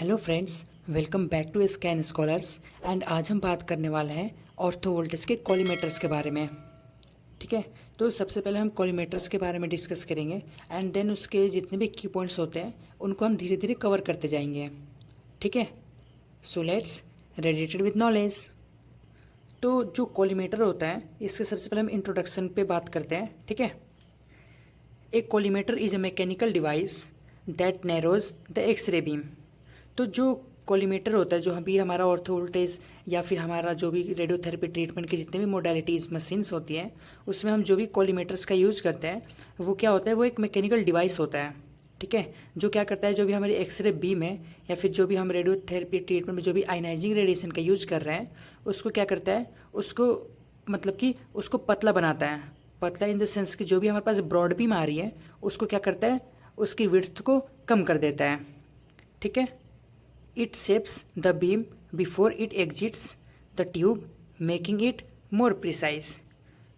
Hello friends, welcome back to scan scholars. And आज हम बात करने वाले हैं ऑर्थो वोल्टेज के कॉलीमेटर्स के बारे में। ठीक है, तो सबसे पहले हम कॉलीमेटर्स के बारे में डिस्कस करेंगे एंड देन उसके जितने भी की पॉइंट्स होते हैं उनको हम धीरे धीरे कवर करते जाएंगे। ठीक है, so let's radiated with knowledge. तो जो कॉलीमेटर होता है इसके सबसे पहले हम इंट्रोडक्शन पे बात करते हैं। ठीक है, a collimator is a mechanical device that narrows the X-ray beam. तो जो कॉलीमेटर होता है, जो अभी हमारा ऑर्थो वोल्टेज या फिर हमारा जो भी रेडियोथेरेपी ट्रीटमेंट की जितने भी मोडालिटीज़ मशीन्स होती हैं उसमें हम जो भी कॉलीमेटर्स का यूज़ करते हैं वो क्या होता है, वो एक मैकेनिकल डिवाइस होता है। ठीक है, जो क्या करता है, जो भी हमारी एक्सरे बीम है या फिर जो भी हम रेडियोथेरेपी ट्रीटमेंट में जो भी आयनाइजिंग रेडिएशन का यूज कर रहे हैं उसको क्या करता है, उसको मतलब कि उसको पतला बनाता है। पतला इन द सेंस कि जो भी हमारे पास ब्रॉड बीम आ रही है उसको क्या करता है, उसकी विड्थ को कम कर देता है। ठीक है, it shapes the beam before it exits the tube making it more precise।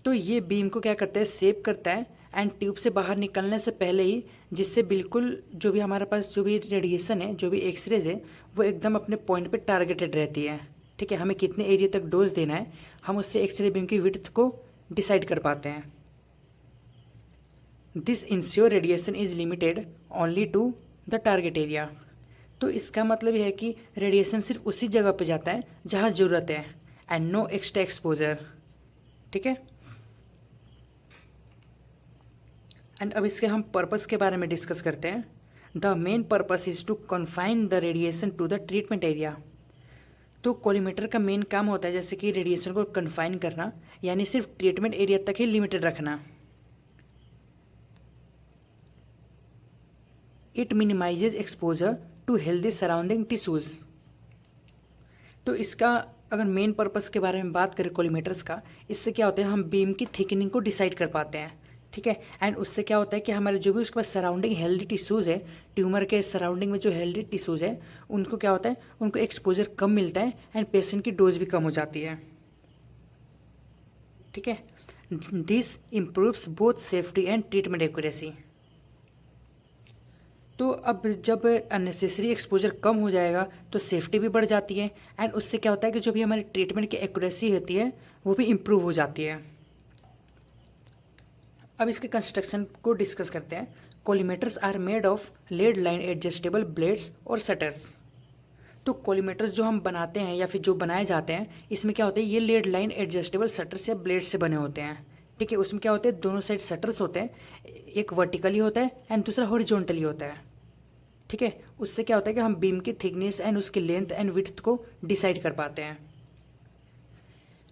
तो ये बीम को क्या करता है, शेप करता है एंड ट्यूब से बाहर निकलने से पहले ही, जिससे बिल्कुल जो भी हमारे पास जो भी रेडिएशन है, जो भी एक्सरेज है, वो एकदम अपने पॉइंट पे टारगेटेड रहती है। ठीक है, हमें कितने एरिया तक डोज देना है हम उससे एक्सरे बीम की विड्थ को डिसाइड कर पाते हैं। This ensure radiation is limited only to the target area. तो इसका मतलब यह है कि रेडिएशन सिर्फ उसी जगह पे जाता है जहाँ ज़रूरत है एंड नो एक्स्ट्रा एक्सपोजर। ठीक है, एंड अब इसके हम पर्पस के बारे में डिस्कस करते हैं। The main purpose is to confine the radiation to the treatment area. तो कॉलीमेटर का मेन काम होता है जैसे कि रेडिएशन को कन्फाइन करना, यानी सिर्फ ट्रीटमेंट एरिया तक ही लिमिटेड रखना। It minimises exposure to healthy surrounding tissues. तो इसका अगर मेन पर्पस के बारे में बात करें कॉलीमेटर्स का, इससे क्या होता है, हम बीम की थिकनिंग को डिसाइड कर पाते हैं। ठीक है, एंड उससे क्या होता है कि हमारे जो भी उसके पास सराउंडिंग हेल्दी टिश्यूज़ है, ट्यूमर के सराउंडिंग में जो हेल्दी टिश्यूज़ है उनको क्या होता है, उनको एक्सपोजर कम मिलता है एंड पेशेंट की डोज भी कम हो जाती है। ठीक है, this improves both safety and treatment accuracy. तो अब जब अननेसेसरी एक्सपोजर कम हो जाएगा तो सेफ्टी भी बढ़ जाती है एंड उससे क्या होता है कि जो भी हमारी ट्रीटमेंट की एक्यूरेसी होती है वो भी इम्प्रूव हो जाती है। अब इसके कंस्ट्रक्शन को डिस्कस करते हैं। Collimators are made of lead lined adjustable blades और शटर्स। तो कॉलीमेटर्स जो हम बनाते हैं या फिर जो बनाए जाते हैं इसमें क्या होता है, ये लेड लाइन एडजस्टेबल शटर्स या ब्लेड से बने होते हैं। ठीक है, उसमें क्या होते हैं, दोनों साइड शटर्स होते हैं, एक वर्टिकली होता है एंड दूसरा हॉरिजॉन्टली होता है। ठीक है, उससे क्या होता है कि हम बीम की थिकनेस एंड उसकी लेंथ एंड विड्थ को डिसाइड कर पाते हैं।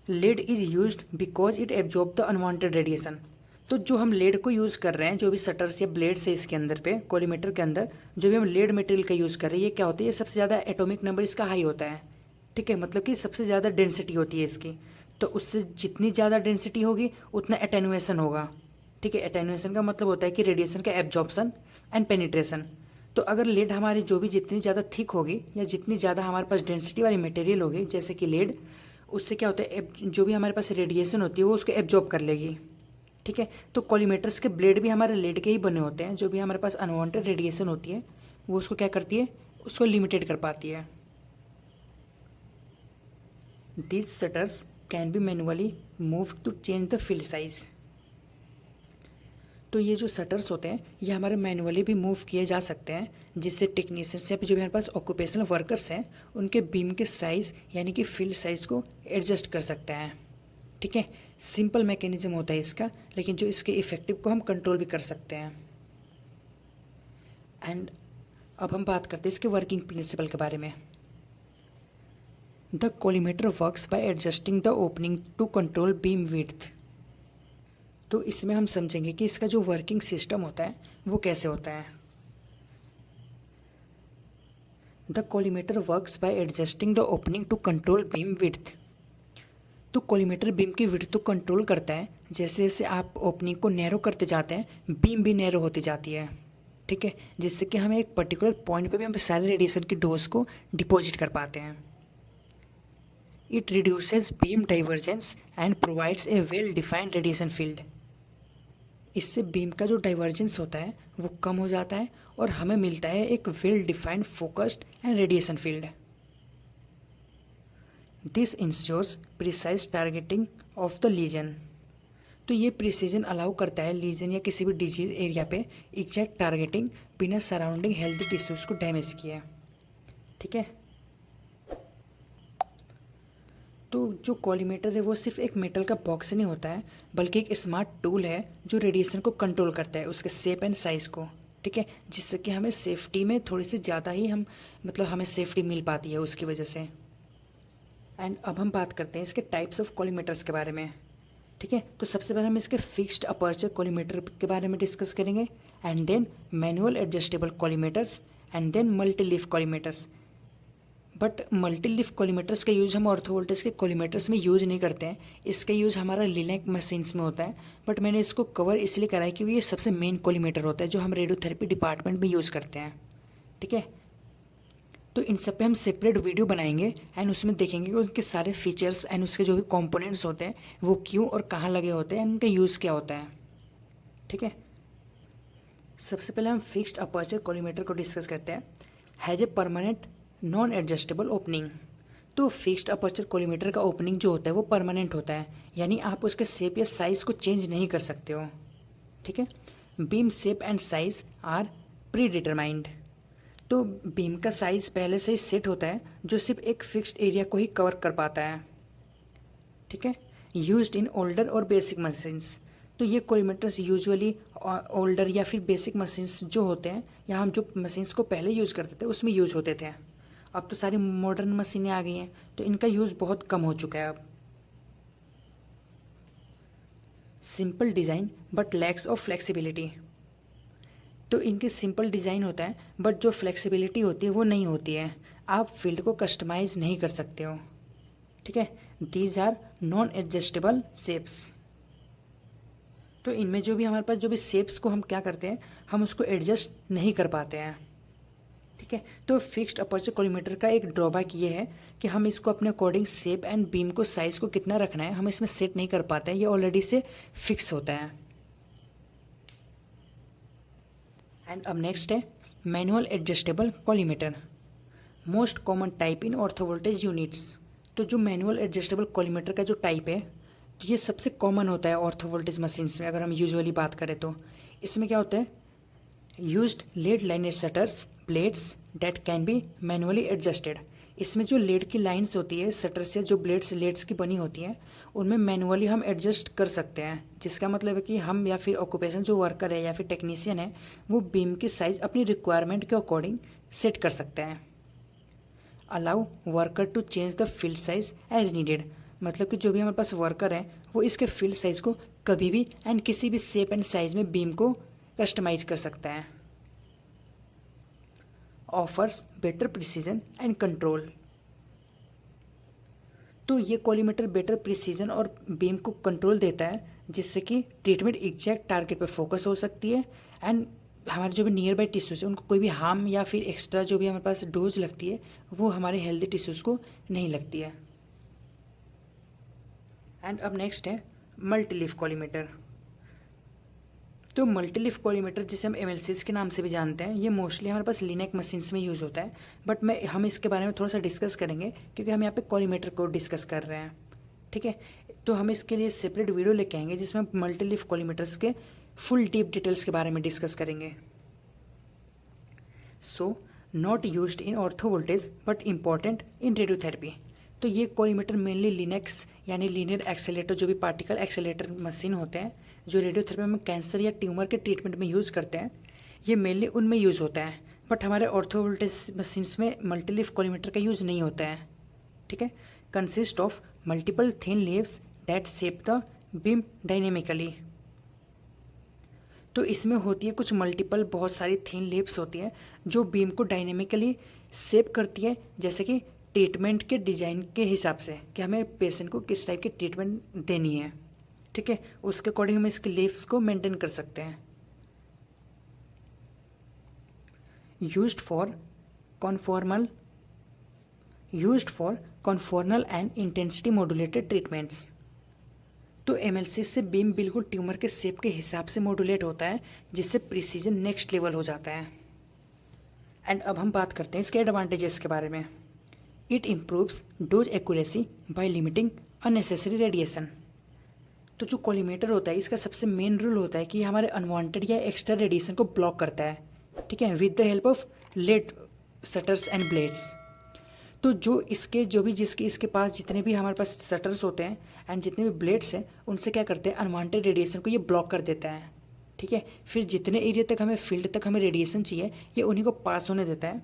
Lead is used because it absorb the unwanted radiation. तो जो हम लेड को यूज़ कर रहे हैं, जो भी शटर्स या ब्लेड्स है इसके अंदर पे कॉलीमेटर के अंदर, जो भी हम लेड मटेरियल का यूज़ कर रहे हैं, ये क्या होता है, ये सबसे ज़्यादा एटॉमिक नंबर इसका हाई होता है। ठीक है, मतलब कि सबसे ज़्यादा डेंसिटी होती है इसकी। तो उससे जितनी ज़्यादा डेंसिटी होगी उतना एटेनुएशन होगा। ठीक है, एटेनुएशन का मतलब होता है कि रेडिएशन का एब्जॉर्प्शन एंड पेनिट्रेशन। तो अगर लेड हमारी जो भी जितनी ज़्यादा थिक होगी या जितनी ज़्यादा हमारे पास डेंसिटी वाली मटेरियल होगी जैसे कि लेड, उससे क्या होता है, जो भी हमारे पास रेडिएशन होती है वो उसको एब्जॉर्ब कर लेगी। ठीक है, तो कॉलीमेटर्स के ब्लेड भी हमारे लेड के ही बने होते हैं। जो भी हमारे पास अनवांटेड रेडिएशन होती है वो उसको क्या करती है, उसको लिमिटेड कर पाती है। These shutters can be manually move to change the field size. तो ये जो शटर्स होते हैं ये हमारे मैनुअली भी मूव किए जा सकते हैं, जिससे टेक्नीशियंस या फिर जो भी हमारे पास ऑक्यूपेशनल वर्कर्स हैं उनके बीम के साइज़ यानी कि फील्ड साइज़ को एडजस्ट कर सकते हैं। ठीक है, सिंपल मैकेनिज्म होता है इसका, लेकिन जो इसके इफेक्टिव को हम कंट्रोल भी कर सकते हैं। एंड अब हम बात करते हैं इसके वर्किंग प्रिंसिपल के बारे में। The collimator works by adjusting the opening to control beam width. तो इसमें हम समझेंगे कि इसका जो वर्किंग सिस्टम होता है वो कैसे होता है। The collimator works by adjusting the opening to control beam width. तो कॉलीमेटर बीम की विड्थ को कंट्रोल करता है। जैसे जैसे आप ओपनिंग को नैरो करते जाते हैं बीम भी नैरो होती जाती है। ठीक है, जिससे कि हमें एक पर्टिकुलर पॉइंट पे भी हम सारे रेडिएशन की डोज को डिपॉजिट कर पाते हैं। It reduces beam divergence and provides a well defined radiation field. इससे बीम का जो डाइवर्जेंस होता है वो कम हो जाता है और हमें मिलता है एक well defined focused and radiation field. This ensures precise targeting of the lesion. तो ये प्रिसीजन अलाउ करता है लीजन या किसी भी डिजीज एरिया पे एग्जैक्ट टारगेटिंग बिना सराउंडिंग हेल्दी टिश्यूज को डैमेज किए। ठीक है, तो जो कॉलीमेटर है वो सिर्फ एक मेटल का बॉक्स नहीं होता है, बल्कि एक स्मार्ट टूल है जो रेडिएशन को कंट्रोल करता है, उसके शेप एंड साइज़ को। ठीक है, जिससे कि हमें सेफ्टी में थोड़ी सी ज़्यादा ही हमें सेफ्टी मिल पाती है उसकी वजह से। एंड अब हम बात करते हैं इसके टाइप्स ऑफ कॉलीमेटर्स के बारे में। ठीक है, तो सबसे पहले हम इसके फिक्स्ड अपर्चर कॉलीमेटर के बारे में डिस्कस करेंगे, and then manual adjustable collimators, and then multi leaf collimators. But multi leaf collimators का यूज़ हम ऑर्थो वोल्टेज के कॉलीमेटर्स में यूज़ नहीं करते हैं, इसका यूज़ हमारा लिनेक मशीन्स में होता है। बट मैंने इसको कवर इसलिए करा है क्योंकि ये सबसे मेन कॉलीमेटर होता है जो हम रेडियोथेरेपी डिपार्टमेंट में यूज़ करते हैं। ठीक है, तो इन सब पे हम सेपरेट वीडियो बनाएंगे एंड उसमें देखेंगे कि उनके सारे फीचर्स एंड उसके जो भी कंपोनेंट्स होते हैं वो क्यों और कहाँ लगे होते हैं एंड उनका यूज़ क्या होता है। ठीक है, सबसे पहले हम फिक्स्ड अपर्चर कॉलीमेटर को डिस्कस करते हैं। Has a permanent non adjustable opening. तो फिक्स्ड अपर्चर कॉलीमेटर का ओपनिंग जो होता है वो परमानेंट होता है, यानी आप उसके शेप या साइज़ को चेंज नहीं कर सकते हो। ठीक है, beam shape and size are predetermined. तो बीम का साइज़ पहले से ही सेट होता है जो सिर्फ एक फिक्स्ड एरिया को ही कवर कर पाता है। ठीक है, यूज्ड इन ओल्डर और बेसिक मशीन्स। तो ये कॉलीमेटर्स यूजुअली ओल्डर या फिर बेसिक मशीन्स जो होते हैं, या हम जो मशीन्स को पहले यूज़ करते थे उसमें यूज़ होते थे। अब तो सारी मॉडर्न मशीनें आ गई हैं तो इनका यूज़ बहुत कम हो चुका है अब। Simple design but lakhs of flexibility. तो इनके सिंपल डिज़ाइन होता है बट जो फ्लेक्सिबिलिटी होती है वो नहीं होती है, आप फील्ड को कस्टमाइज़ नहीं कर सकते हो। ठीक है, these are non adjustable shapes. तो इनमें जो भी हमारे पास जो भी शेप्स को हम क्या करते हैं, हम उसको एडजस्ट नहीं कर पाते हैं। ठीक है, तो फिक्स्ड अपर्चर कॉलीमेटर का एक ड्रॉबैक ये है कि हम इसको अपने अकॉर्डिंग शेप एंड बीम को साइज़ को कितना रखना है हम इसमें सेट नहीं कर पाते हैं, ये ऑलरेडी से फिक्स होता है। एंड अब नेक्स्ट है manual adjustable collimator, most common type in ortho voltage units. तो जो मैनुअल एडजस्टेबल कॉलीमेटर का जो टाइप है, तो ये सबसे कॉमन होता है ऑर्थो वोल्टेज मशीन्स में। अगर हम यूजुअली बात करें तो इसमें क्या होता है, used lead linings shutters blades that can be manually adjusted. इसमें जो लेड की लाइंस होती है शटर से, जो ब्लेड्स लेड्स की बनी होती हैं, उनमें मैनुअली हम एडजस्ट कर सकते हैं, जिसका मतलब है कि हम या फिर ऑक्यूपेशन जो वर्कर है या फिर टेक्नीशियन है वो बीम की साइज़ अपनी रिक्वायरमेंट के अकॉर्डिंग सेट कर सकते हैं। Allow worker to change the field size as needed. मतलब कि जो भी हमारे पास वर्कर है वो इसके फील्ड साइज़ को कभी भी एंड किसी भी शेप एंड साइज़ में बीम को कस्टमाइज कर सकता है। Offers better precision and control. तो ये कॉलीमेटर बेटर प्रिसीजन और बीम को कंट्रोल देता है, जिससे कि ट्रीटमेंट एग्जैक्ट टारगेट पर फोकस हो सकती है एंड हमारे जो भी नियर बाई टिश्यूज़ है उनको कोई भी हार्म या फिर एक्स्ट्रा जो भी हमारे पास डोज लगती है वो हमारे हेल्दी टिश्यूज़ को नहीं लगती है। एंड अब नेक्स्ट है मल्टीलीफ कॉलीमेटर। तो मल्टीलीफ कॉलीमेटर जिसे हम एमएलसीज के नाम से भी जानते हैं, ये मोस्टली हमारे पास लिनेक मशीन्स में यूज़ होता है, बट हम इसके बारे में थोड़ा सा डिस्कस करेंगे क्योंकि हम यहाँ पे कॉलीमेटर को डिस्कस कर रहे हैं। ठीक है, तो हम इसके लिए सेपरेट वीडियो लेके आएंगे जिसमें हम मल्टीलीफ कॉलीमेटर्स के फुल डीप डिटेल्स के बारे में डिस्कस करेंगे। So not used in ortho voltage but important in radiotherapy. तो ये कॉलीमेटर मेनली लिनेक्स यानी लीनियर एक्सेलेटर, जो भी पार्टिकल एक्सेलेटर मशीन होते हैं जो रेडियोथेरेपी में कैंसर या ट्यूमर के ट्रीटमेंट में यूज़ करते हैं, ये मेनली उनमें यूज़ होता है। बट हमारे ऑर्थो वोल्टेज मशीन्स में मल्टीलीफ कॉलीमेटर का यूज़ नहीं होता है। ठीक है, consist of multiple thin leaves that shape the beam dynamically. तो इसमें होती है कुछ मल्टीपल बहुत सारी थिन लीव्स होती हैं जो बीम को डायनेमिकली शेप करती है, जैसे कि ट्रीटमेंट के डिज़ाइन के हिसाब से कि हमें पेशेंट को किस टाइप की ट्रीटमेंट देनी है। ठीक है, उसके अकॉर्डिंग हम इसके लीव्स को मेंटेन कर सकते हैं। Used for conformal and intensity modulated treatments. तो एमएलसी से बीम बिल्कुल ट्यूमर के शेप के हिसाब से मॉड्यूलेट होता है, जिससे प्रिसीजन नेक्स्ट लेवल हो जाता है। एंड अब हम बात करते हैं इसके एडवांटेजेस के बारे में। It improves dose accuracy by limiting unnecessary radiation. तो जो कॉलीमेटर होता है इसका सबसे मेन रूल होता है कि हमारे अनवांटेड या एक्स्ट्रा रेडिएशन को ब्लॉक करता है, ठीक है, with the help of lead shutters and blades. तो जिसके इसके पास जितने भी हमारे पास शटर्स होते हैं एंड जितने भी ब्लेड्स हैं उनसे क्या करते हैं, अनवांटेड रेडिएशन को ये ब्लॉक कर देता है, ठीक है। फिर जितने एरिया तक हमें फील्ड तक हमें रेडिएशन चाहिए ये उन्हीं को पास होने देता है,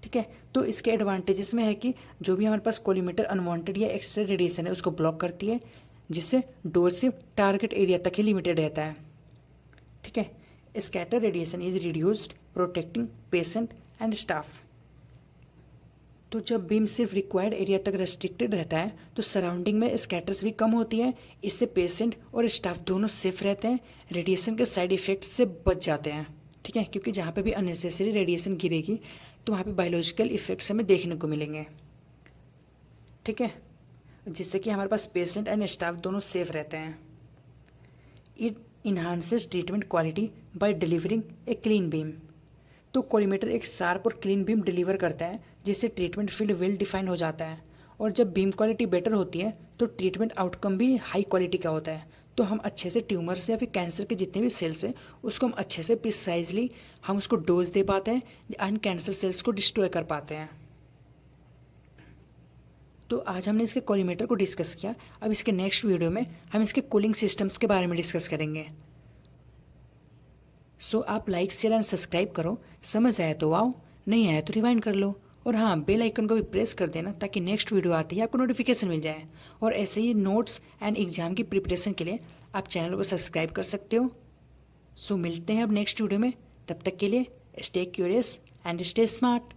ठीक है। तो इसके एडवांटेजेस में है कि जो भी हमारे पास कॉलीमेटर अनवांटेड या एक्स्ट्रा रेडिएशन है उसको ब्लॉक करती है, जिससे डोज सिर्फ टारगेट एरिया तक ही लिमिटेड रहता है, ठीक है। Scatter radiation is reduced protecting patient and staff. तो जब बीम सिर्फ रिक्वायर्ड एरिया तक रेस्ट्रिक्टेड रहता है तो सराउंडिंग में स्कैटर्स भी कम होती है, इससे पेशेंट और स्टाफ दोनों सेफ रहते हैं, रेडिएशन के साइड इफ़ेक्ट्स से बच जाते हैं, ठीक है। क्योंकि जहाँ पे भी अननेसेसरी रेडिएशन गिरेगी तो वहाँ पे बायोलॉजिकल इफ़ेक्ट्स हमें देखने को मिलेंगे, ठीक है, जिससे कि हमारे पास पेशेंट एंड स्टाफ दोनों सेफ रहते हैं। It enhances treatment quality by delivering a clean beam. तो कॉलीमेटर एक शार्प और क्लीन बीम डिलीवर करता है जिससे ट्रीटमेंट फील्ड वेल डिफाइन हो जाता है, और जब बीम क्वालिटी बेटर होती है तो ट्रीटमेंट आउटकम भी हाई क्वालिटी का होता है। तो हम अच्छे से ट्यूमर्स या फिर कैंसर के जितने भी सेल्स हैं उसको हम अच्छे से प्रिसाइजली हम उसको डोज दे पाते हैं एंड कैंसर सेल्स को डिस्ट्रॉय कर पाते हैं। तो आज हमने इसके कॉलीमेटर को डिस्कस किया। अब इसके नेक्स्ट वीडियो में हम इसके कूलिंग सिस्टम्स के बारे में डिस्कस करेंगे। सो आप लाइक शेयर एंड सब्सक्राइब करो, समझ आया तो वाओ, नहीं आया तो रिवाइंड कर लो, और हाँ बेल आइकन को भी प्रेस कर देना ताकि नेक्स्ट वीडियो आते ही आपको नोटिफिकेशन मिल जाए। और ऐसे ही नोट्स एंड एग्जाम की प्रिपरेशन के लिए आप चैनल को सब्सक्राइब कर सकते हो। सो मिलते हैं अब नेक्स्ट वीडियो में, तब तक के लिए stay curious and stay smart.